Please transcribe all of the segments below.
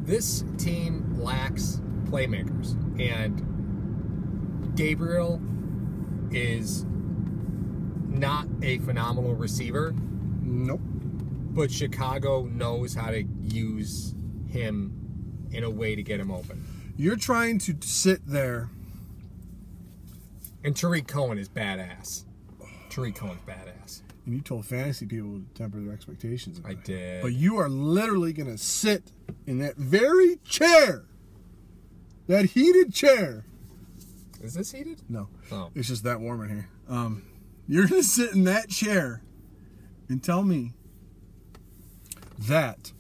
this team lacks playmakers, and Gabriel is not a phenomenal receiver. Nope. But Chicago knows how to use him in a way to get him open. You're trying to sit there. And Tariq Cohen is badass. Tariq Cohen's badass. And you told fantasy people to temper their expectations. I did. But you are literally going to sit in that very chair. That heated chair. Is this heated? No. Oh. It's just that warm in here. You're going to sit in that chair and tell me that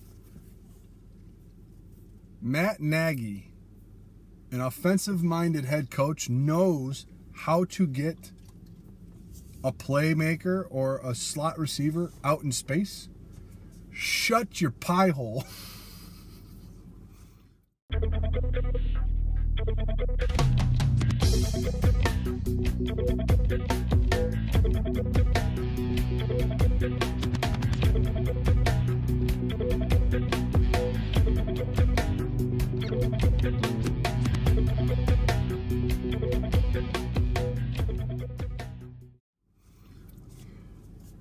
Matt Nagy, an offensive-minded head coach, knows how to get a playmaker or a slot receiver out in space? Shut your pie hole.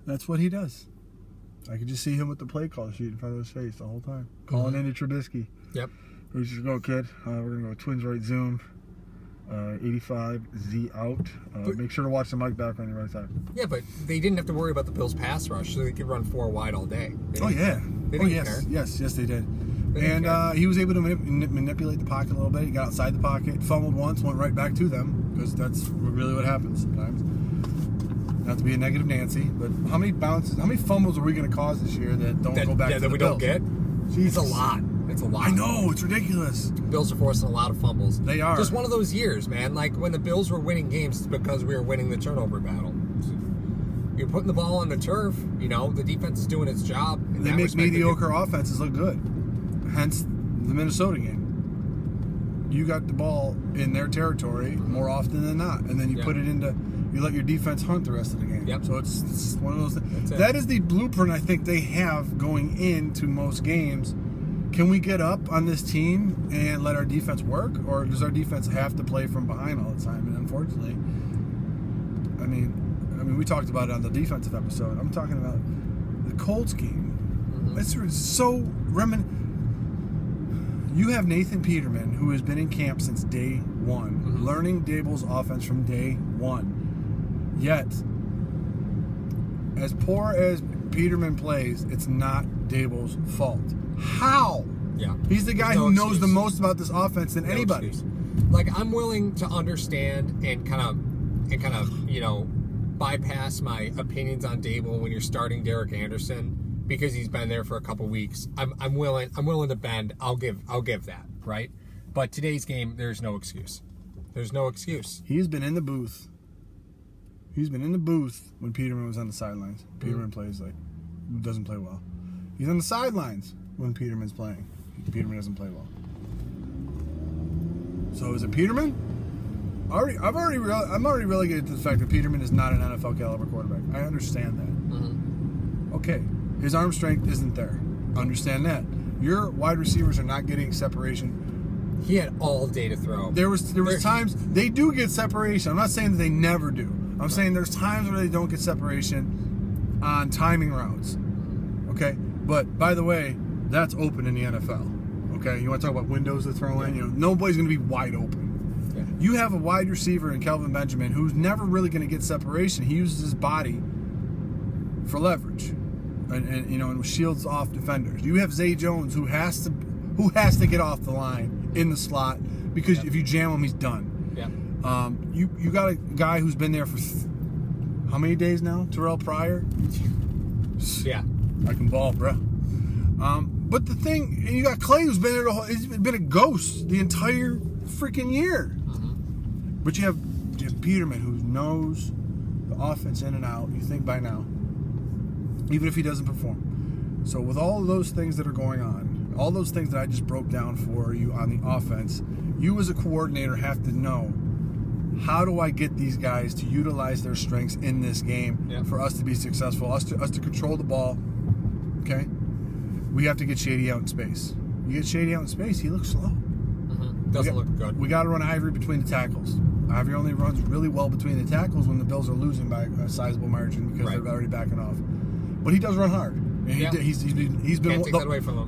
That's what he does. I could just see him with the play call sheet in front of his face the whole time. Calling into Trubisky. Yep. Let's just go, kid. We're going to go twins right zoom. 85 Z out. Make sure to watch the mic back on your right side. Yeah, but they didn't have to worry about the Bills' pass rush, so they could run 4 wide all day. Oh, yeah. They Oh, didn't yes. care. Yes, they did. They And he was able to manipulate the pocket a little bit. He got outside the pocket, fumbled once, went right back to them, because that's really what happens sometimes. Not to be a negative Nancy, but how many fumbles are we going to cause this year that don't go back to the that we Bills? don't get? It's a lot. It's a lot. I know, it's ridiculous. Bills are forcing a lot of fumbles. They are. Just one of those years, man. Like when the Bills were winning games, it's because we were winning the turnover battle. You're putting the ball on the turf, the defense is doing its job. They make mediocre offenses look good. Hence the Minnesota game. You got the ball in their territory more often than not, and then you put it into. You let your defense hunt the rest of the game. Yep. So it's one of those things. That is the blueprint I think they have going into most games. Can we get up on this team and let our defense work? Or does our defense have to play from behind all the time? And unfortunately, I mean, we talked about it on the defensive episode. I'm talking about the Colts game. It's so You have Nathan Peterman, who has been in camp since day one, learning Daboll's offense from day one. Yet, as poor as Peterman plays, it's not Daboll's fault. How? Yeah. He's the guy who knows the most about this offense than anybody. Excuse. Like, I'm willing to understand and kind of, bypass my opinions on Daboll when you're starting Derek Anderson because he's been there for a couple weeks. I'm willing to bend. I'll give that, right? But today's game, there's no excuse. There's no excuse. He's been in the booth. He's been in the booth when Peterman was on the sidelines. Peterman doesn't play well. He's on the sidelines when Peterman's playing. Peterman doesn't play well. So is it Peterman? I'm already relegated to the fact that Peterman is not an NFL caliber quarterback. I understand that. Okay, his arm strength isn't there. Understand that. Your wide receivers are not getting separation. He had all day to throw. There was times they do get separation. I'm not saying that they never do. I'm saying there's times where they don't get separation on timing routes. Okay? But, by the way, that's open in the NFL. Okay? You want to talk about windows to throw in? Nobody's going to be wide open. Yeah. You have a wide receiver in Kelvin Benjamin who's never really going to get separation. He uses his body for leverage and shields off defenders. You have Zay Jones who has to get off the line in the slot because if you jam him, he's done. Yeah. You got a guy who's been there for how many days now? Terrell Pryor? Yeah. I can ball, bro. But the thing, and you got Clay who's been there he's been a ghost the entire freaking year. But you have Peterman who knows the offense in and out, you think by now, even if he doesn't perform. So with all of those things that are going on, all those things that I just broke down for you on the offense, you as a coordinator have to know, how do I get these guys to utilize their strengths in this game for us to be successful, us to control the ball, okay? We have to get Shady out in space. You get Shady out in space, he looks slow. Doesn't look good. We got to run Ivory between the tackles. Ivory only runs really well between the tackles when the Bills are losing by a sizable margin because they're already backing off. But he does run hard. And he's been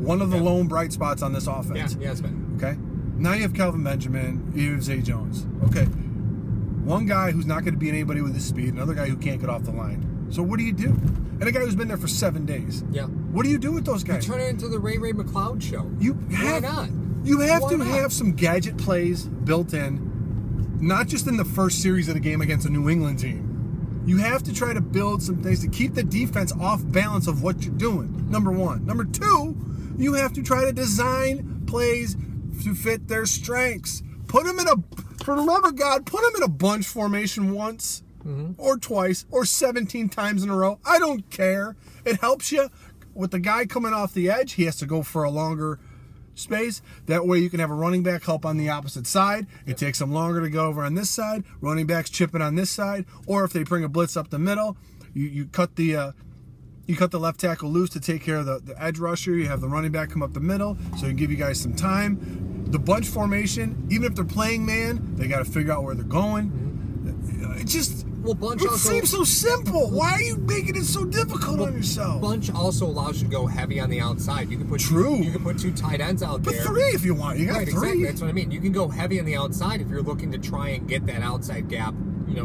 one of the lone bright spots on this offense. Yeah, it's been. Okay? Now you have Kelvin Benjamin, you have Zay Jones. Okay. One guy who's not going to beat anybody with his speed, another guy who can't get off the line. So what do you do? And a guy who's been there for 7 days. Yeah. What do you do with those guys? You turn it into the Ray McLeod show. Why not? You have to have some gadget plays built in, not just in the first series of the game against a New England team. You have to try to build some things to keep the defense off balance of what you're doing, number one. Number two, you have to try to design plays to fit their strengths. For the love of God, put them in a bunch formation once or twice or 17 times in a row. I don't care. It helps you. With the guy coming off the edge, he has to go for a longer space. That way you can have a running back help on the opposite side. It takes them longer to go over on this side. Running backs chipping on this side. Or if they bring a blitz up the middle, you cut the left tackle loose to take care of the edge rusher. You have the running back come up the middle, so it can give you guys some time. The bunch formation, even if they're playing man, they got to figure out where they're going. It just seems so simple. Why are you making it so difficult on yourself? Bunch also allows you to go heavy on the outside. You can put you can put 2 tight ends out there. But 3 if you want. You got 3. Exactly. That's what I mean. You can go heavy on the outside if you're looking to try and get that outside gap,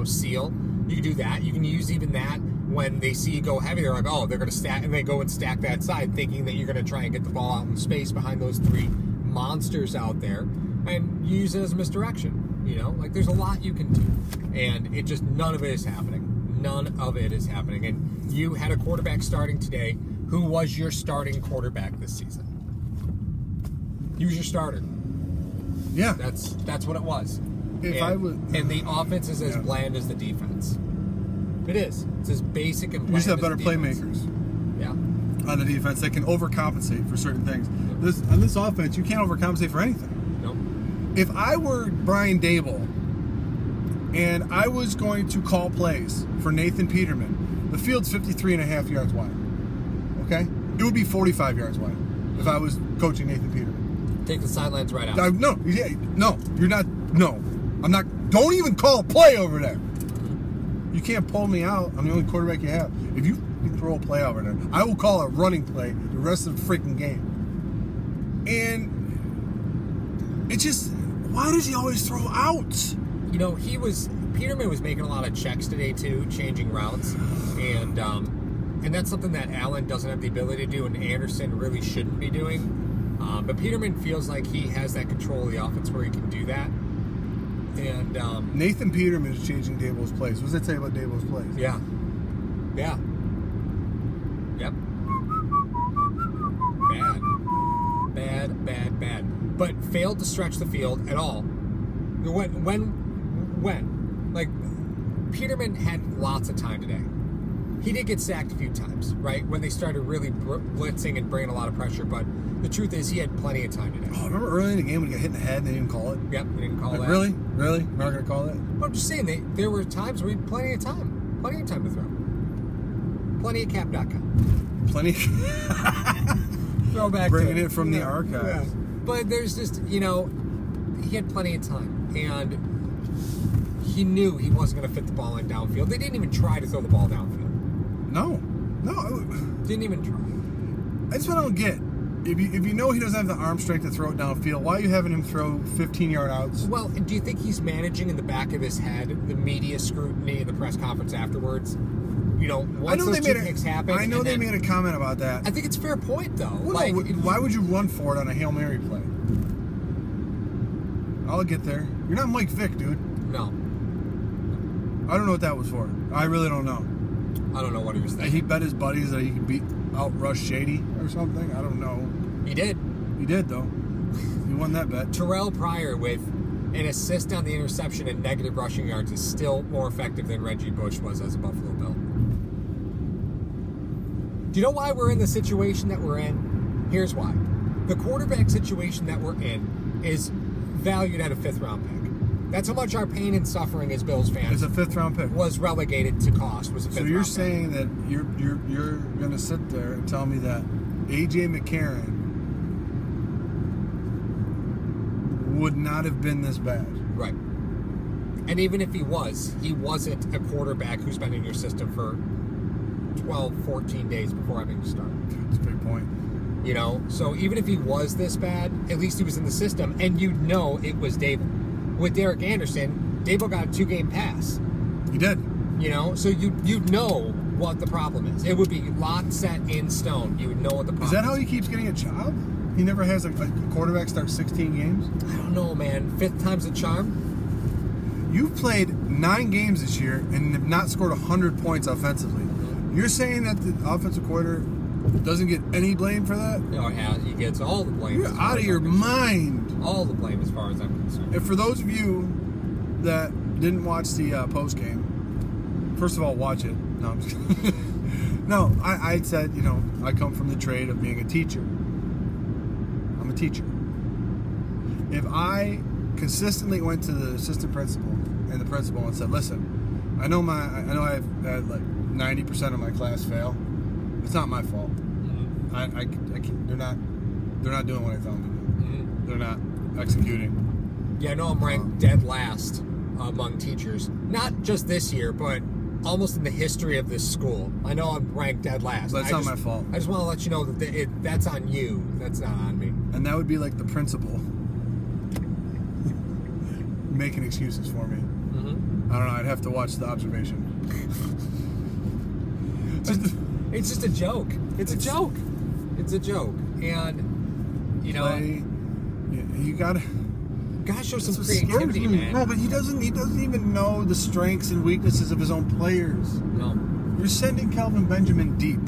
seal. You can do that. You can use even that when they see you go heavy. They're like, oh, they're going to stack, and they go and stack that side, thinking that you're going to try and get the ball out in space behind those 3 monsters out there, and you use it as a misdirection. There's a lot you can do, and it just none of it is happening. None of it is happening. And you had a quarterback starting today. Who was your starting quarterback this season? He was your starter. Yeah, that's what it was. And the offense is as bland as the defense. It is. It's as basic and bland. You just have as better playmakers. Yeah. On the defense, they can overcompensate for certain things. On this offense, you can't overcompensate for anything. Nope. If I were Brian Dable and I was going to call plays for Nathan Peterman, the field's 53.5 yards wide. Okay? It would be 45 yards wide if I was coaching Nathan Peterman. Take the sidelines right out. No, you're not. No, I'm not. Don't even call a play over there. You can't pull me out. I'm the only quarterback you have. If you throw a play over there, I will call a running play the rest of the freaking game. And it's just, why does he always throw outs? Peterman was making a lot of checks today too, changing routes, and that's something that Allen doesn't have the ability to do, and Anderson really shouldn't be doing. But Peterman feels like he has that control of the offense where he can do that. And Nathan Peterman is changing Dable's plays. What does that say about Dable's plays? Yeah. Yep. Bad. But failed to stretch the field at all. When? Like, Peterman had lots of time today. He did get sacked a few times, right? When they started really blitzing and bringing a lot of pressure, but the truth is he had plenty of time today. Oh, remember early in the game when he got hit in the head and they didn't call it? Yep, they didn't call that. Really? We're not going to call that? Well, I'm just saying, there were times where he had plenty of time to throw. Plenty of cap.com. Plenty. Throw back bringing it from the archives. Yeah. But there's just, he had plenty of time, and he knew he wasn't going to fit the ball in downfield. They didn't even try to throw the ball downfield. No. Didn't even try. That's what I don't get. If you know he doesn't have the arm strength to throw it downfield, why are you having him throw 15-yard outs? Well, do you think he's managing in the back of his head the media scrutiny in the press conference afterwards? Once those 2 picks happen. I know they made a comment about that. I think it's a fair point, though. Well, why would you run for it on a Hail Mary play? I'll get there. You're not Mike Vick, dude. No. I don't know what that was for. I really don't know. I don't know what he was thinking. He bet his buddies that he could outrush Shady or something. I don't know. He did. He did, though. He won that bet. Terrell Pryor with an assist on the interception and negative rushing yards is still more effective than Reggie Bush was as a Buffalo Bill. Do you know why we're in the situation that we're in? Here's why. The quarterback situation that we're in is valued at a 5th-round pick. That's how much our pain and suffering as Bills fans. It's a 5th-round pick. Was relegated to cost. Was a 5th round pick. So you're saying that you're going to sit there and tell me that A.J. McCarron would not have been this bad. Right. And even if he wasn't a quarterback who's been in your system for 12, 14 days before having to start. That's a big point. You know, so even if he was this bad, at least he was in the system, and you'd know it was Dable. With Derek Anderson, Dable got a 2-game pass. He did. You know, so you'd know what the problem is. It would be locked, set in stone. You would know what the problem is. Is that how he keeps getting a job? He never has a quarterback start 16 games? I don't know, man. 5th time's a charm. You've played 9 games this year and have not scored 100 points offensively. You're saying that the offensive coordinator doesn't get any blame for that? No, he gets all the blame. You're out of your mind. All the blame as far as I'm concerned. And for those of you that didn't watch the post game, first of all, watch it. No, I'm just kidding. No, I said, you know, I come from the trade of being a teacher. I'm a teacher. If I consistently went to the assistant principal and the principal and said, listen, I know I've had like 90% of my class fail. It's not my fault. Mm-hmm. I can't, they're not doing what I tell them to do. Mm-hmm. They're not executing. Yeah, I know I'm ranked dead last among teachers. Not just this year, but almost in the history of this school. I know I'm ranked dead last. But it's not my fault. I just want to let you know that that's on you. That's not on me. And that would be like the principal making excuses for me. Mm-hmm. I don't know. I'd have to watch the observation. It's just a joke. It's a joke. It's a joke. And, you know, you gotta show some creativity, man. No, but he doesn't even know the strengths and weaknesses of his own players. No. You're sending Kelvin Benjamin deep.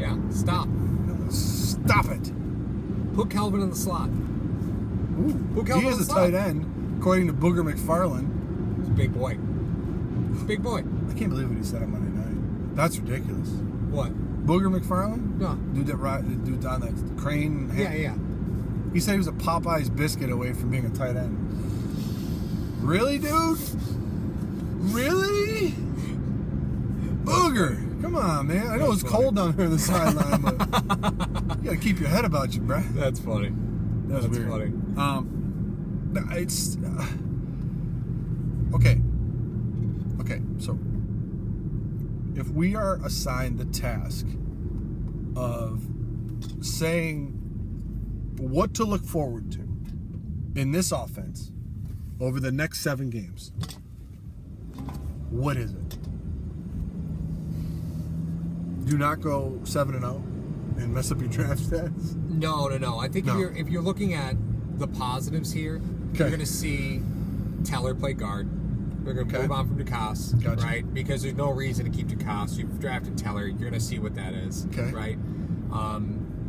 Yeah, stop. Stop it. Put Kelvin in the slot. Ooh, Put Kelvin he in is the a slot. tight end, according to Booger McFarland. He's a big boy. He's a big boy. I can't believe what he said on Monday night. That's ridiculous. What? Booger McFarland? No. Dude on that crane. Yeah. He said he was a Popeye's biscuit away from being a tight end. Really, dude? Really? Booger! Come on, man. I know it's cold down here on the sideline, but you gotta keep your head about you, bruh. That's funny. That's weird. Funny. It's okay. Okay, so if we are assigned the task of saying what to look forward to in this offense over the next 7 games, what is it? Do not go 7-0 and mess up your draft stats. No. I think if you're looking at the positives here, you're going to see Teller play guard. They're going to move on from DeCoste, Gotcha. right? Because there's no reason to keep DeCoste. You've drafted Teller. You're going to see what that is, right?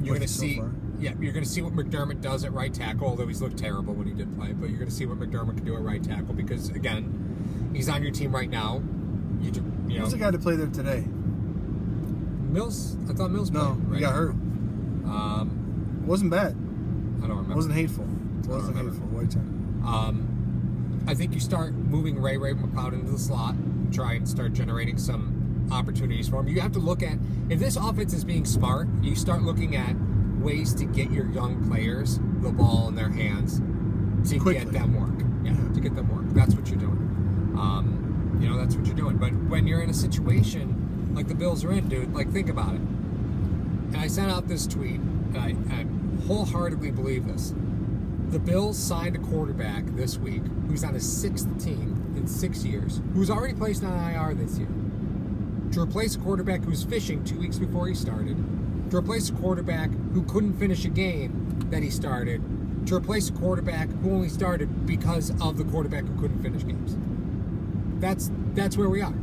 You're going to see, you're going to see what McDermott does at right tackle. Although he's looked terrible when he did play, but you're going to see what McDermott can do at right tackle because again, he's on your team right now. You know, Who's the guy to play there today? Mills. I thought Mills played. No, he right? got hurt. Wasn't bad. I don't remember. Wasn't hateful. Wasn't hateful. White time. I think you start moving Ray McLeod into the slot, try and start generating some opportunities for him. You have to look at, if this offense is being smart, you start looking at ways to get your young players the ball in their hands to Quickly. get them work. Yeah, to get them work. That's what you're doing. That's what you're doing. But when you're in a situation like the Bills are in, dude, like think about it. And I sent out this tweet, and I wholeheartedly believe this. The Bills signed a quarterback this week who's on his 6th team in 6 years, who's already placed on IR this year, to replace a quarterback who's fishing 2 weeks before he started, to replace a quarterback who couldn't finish a game that he started, to replace a quarterback who only started because of the quarterback who couldn't finish games. That's where we are.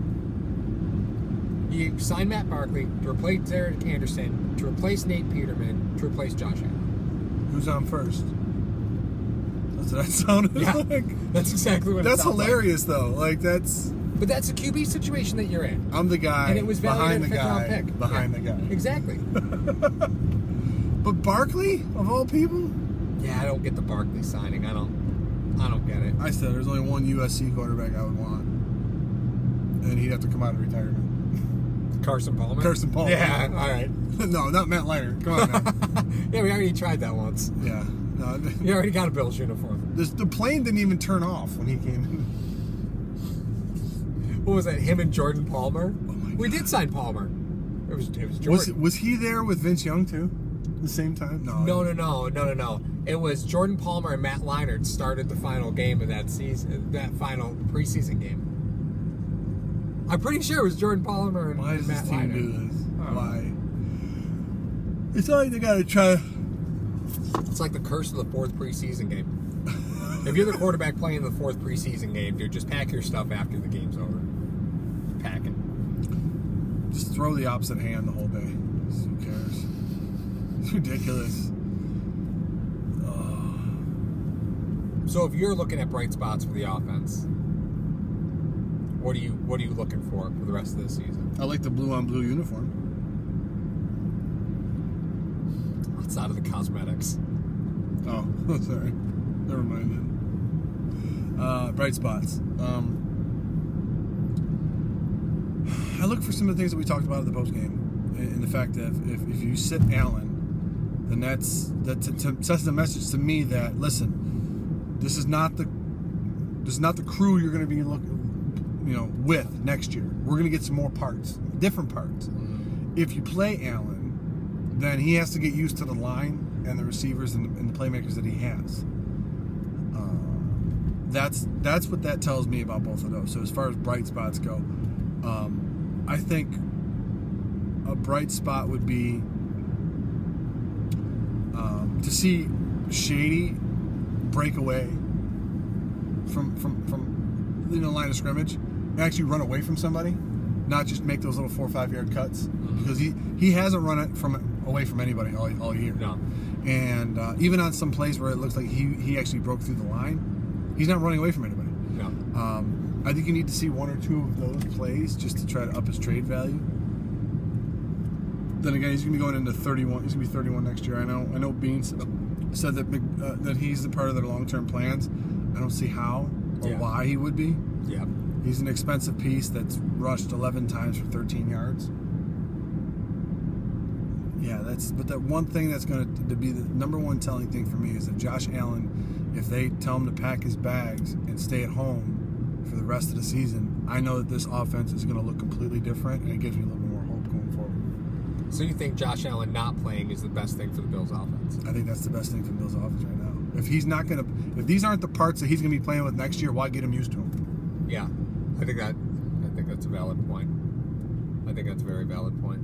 You signed Matt Barkley to replace Derek Anderson, to replace Nate Peterman, to replace Josh Allen. Who's on first? That's what that sounded like. That's exactly what it That's sounds hilarious, though. Like, that's... But that's a QB situation that you're in. I'm the guy And it was behind the round guy. pick. Behind the guy. Exactly. But Barkley, of all people? Yeah, I don't get the Barkley signing. I don't get it. I said there's only one USC quarterback I would want. And he'd have to come out of retirement. Carson Palmer? Carson Palmer. Yeah, all right. No, not Matt Leinart. Come on, man. Yeah, we already tried that once. Yeah. No, He already got a Bills uniform. the plane didn't even turn off when he came in. What was that? Him and Jordan Palmer? Oh my We God. did sign Palmer. It was Jordan. Was he there with Vince Young too? The same time? No. It was Jordan Palmer and Matt Leinart started the final game of that season, that final preseason game. I'm pretty sure it was Jordan Palmer and Why does Matt this team Leinart. do this? Oh. Why? It's not like they gotta try. It's like the curse of the fourth preseason game. If you're the quarterback playing the fourth preseason game, dude, just pack your stuff after the game's over. Pack it. Just throw the opposite hand the whole day. Who cares? It's ridiculous. So if you're looking at bright spots for the offense, what are you looking for the rest of the season? I like the blue on blue uniform. Outside of the cosmetics. Oh, sorry. Never mind then. Bright spots. I look for some of the things that we talked about at the post game, in the fact that if you sit Allen, then that sends a message to me that, listen, this is not the crew you're going to be with next year. We're going to get some more parts, different parts. If you play Allen, then he has to get used to the line and the receivers and the playmakers that he has. That's what that tells me about both of those. So as far as bright spots go, I think a bright spot would be to see Shady break away from line of scrimmage and actually run away from somebody, not just make those little 4 or 5 yard cuts, because he hasn't run it away from anybody all year. No. And even on some plays where it looks like he actually broke through the line, he's not running away from anybody. No. I think you need to see 1 or 2 of those plays just to try to up his trade value. Then again, he's going to be going into 31. He's going to be 31 next year. I know Beans said that he's a part of their long-term plans. I don't see how or why he would be. Yeah. He's an expensive piece that's rushed 11 times for 13 yards. Yeah, but that one thing that's going to be the number one telling thing for me is that Josh Allen, if they tell him to pack his bags and stay at home for the rest of the season, I know that this offense is going to look completely different, and it gives me a little bit more hope going forward. So you think Josh Allen not playing is the best thing for the Bills offense? I think that's the best thing for the Bills offense right now. If these aren't the parts that he's going to be playing with next year, why get him used to them? Yeah. I think that's a valid point. I think that's a very valid point.